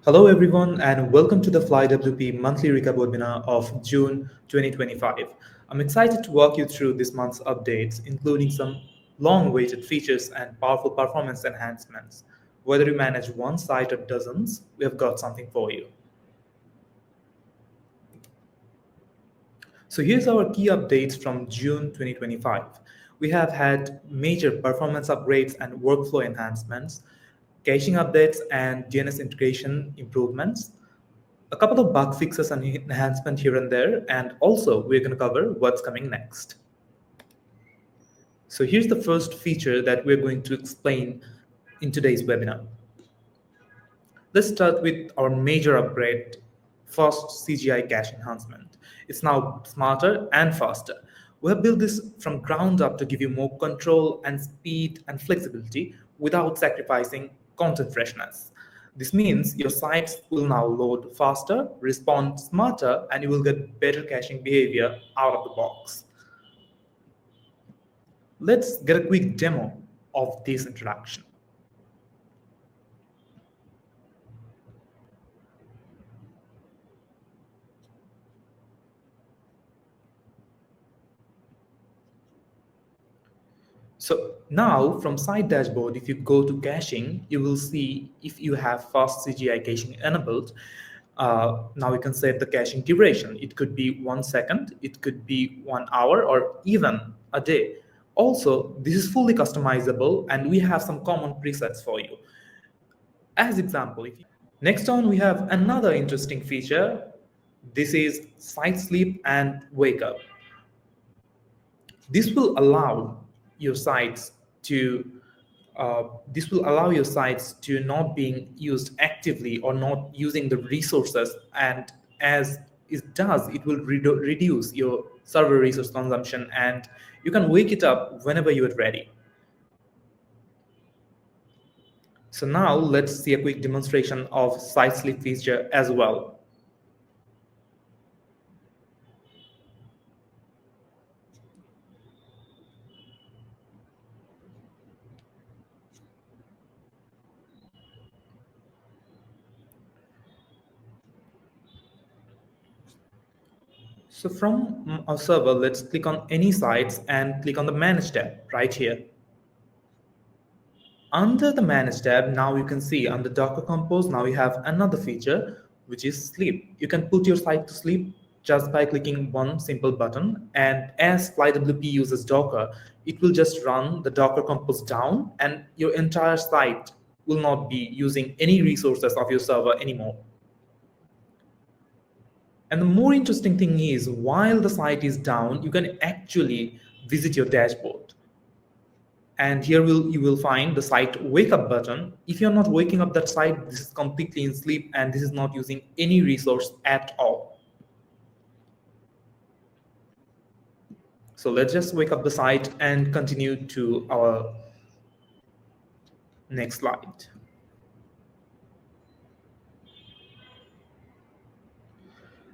Hello everyone and welcome to the FlyWP monthly recap webinar of June 2025. I'm excited to walk you through this month's updates, including some long-awaited features and powerful performance enhancements. Whether you manage one site or dozens, we have got something for you. So here's our key updates from June 2025. We have had major performance upgrades and workflow enhancements, caching updates and DNS integration improvements, a couple of bug fixes and enhancement here and there, and also we're going to cover what's coming next. So here's the first feature that we're going to explain in today's webinar. Let's start with our major upgrade, fast CGI cache enhancement. It's now smarter and faster. We have built this from ground up to give you more control and speed and flexibility without sacrificing content freshness. This means your sites will now load faster, respond smarter, and you will get better caching behavior out of the box. Let's get a quick demo of this introduction. So now from site dashboard, if you go to caching, you will see if you have fast CGI caching enabled. Now you can set the caching duration. It could be 1 second, it could be 1 hour, or even a day. Also, this is fully customizable and we have some common presets for you. As example, next on we have another interesting feature. This is site sleep and wake up. This will allow your sites to not being used actively or not using the resources, and as it does, it will reduce your server resource consumption and you can wake it up whenever you are ready. So now let's see a quick demonstration of site sleep feature as well. So from our server, let's click on any sites and click on the Manage tab right here. Under the Manage tab, now you can see under Docker Compose, now we have another feature, which is sleep. You can put your site to sleep just by clicking one simple button. And as FlyWP uses Docker, it will just run the Docker Compose down and your entire site will not be using any resources of your server anymore. And the more interesting thing is, while the site is down, you can actually visit your dashboard. And here you will find the site wake up button. If you're not waking up that site, this is completely in sleep and this is not using any resource at all. So let's just wake up the site and continue to our next slide.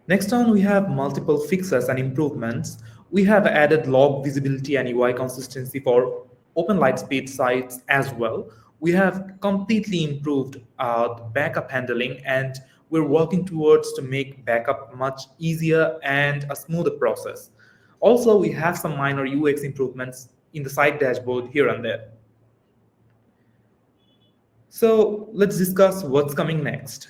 Next on, we have multiple fixes and improvements. We have added log visibility and UI consistency for Open Lightspeed sites as well. We have completely improved the backup handling, and we're working towards to make backup much easier and a smoother process. Also, we have some minor UX improvements in the site dashboard here and there. So let's discuss what's coming next.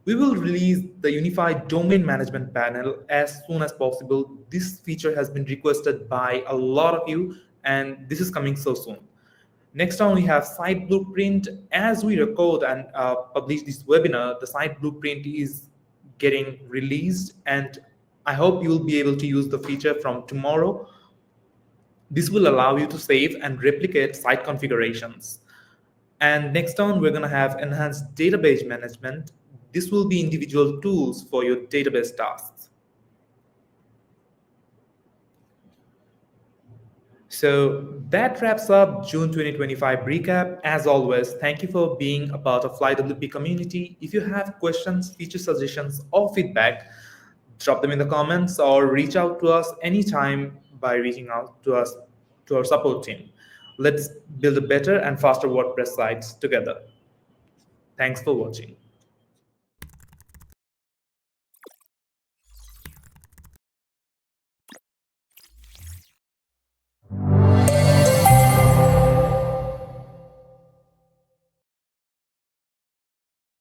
We will release the unified domain management panel as soon as possible. This feature has been requested by a lot of you, and this is coming so soon. Next on, we have site blueprint. As we record and publish this webinar, the site blueprint is getting released, and I hope you will be able to use the feature from tomorrow. This will allow you to save and replicate site configurations. And next on, we're going to have enhanced database management. This will be individual tools for your database tasks. So that wraps up June 2025 recap. As always, thank you for being a part of FlyWP community. If you have questions, feature suggestions, or feedback, drop them in the comments or reach out to us anytime by reaching out to us, to our support team. Let's build a better and faster WordPress sites together. Thanks for watching.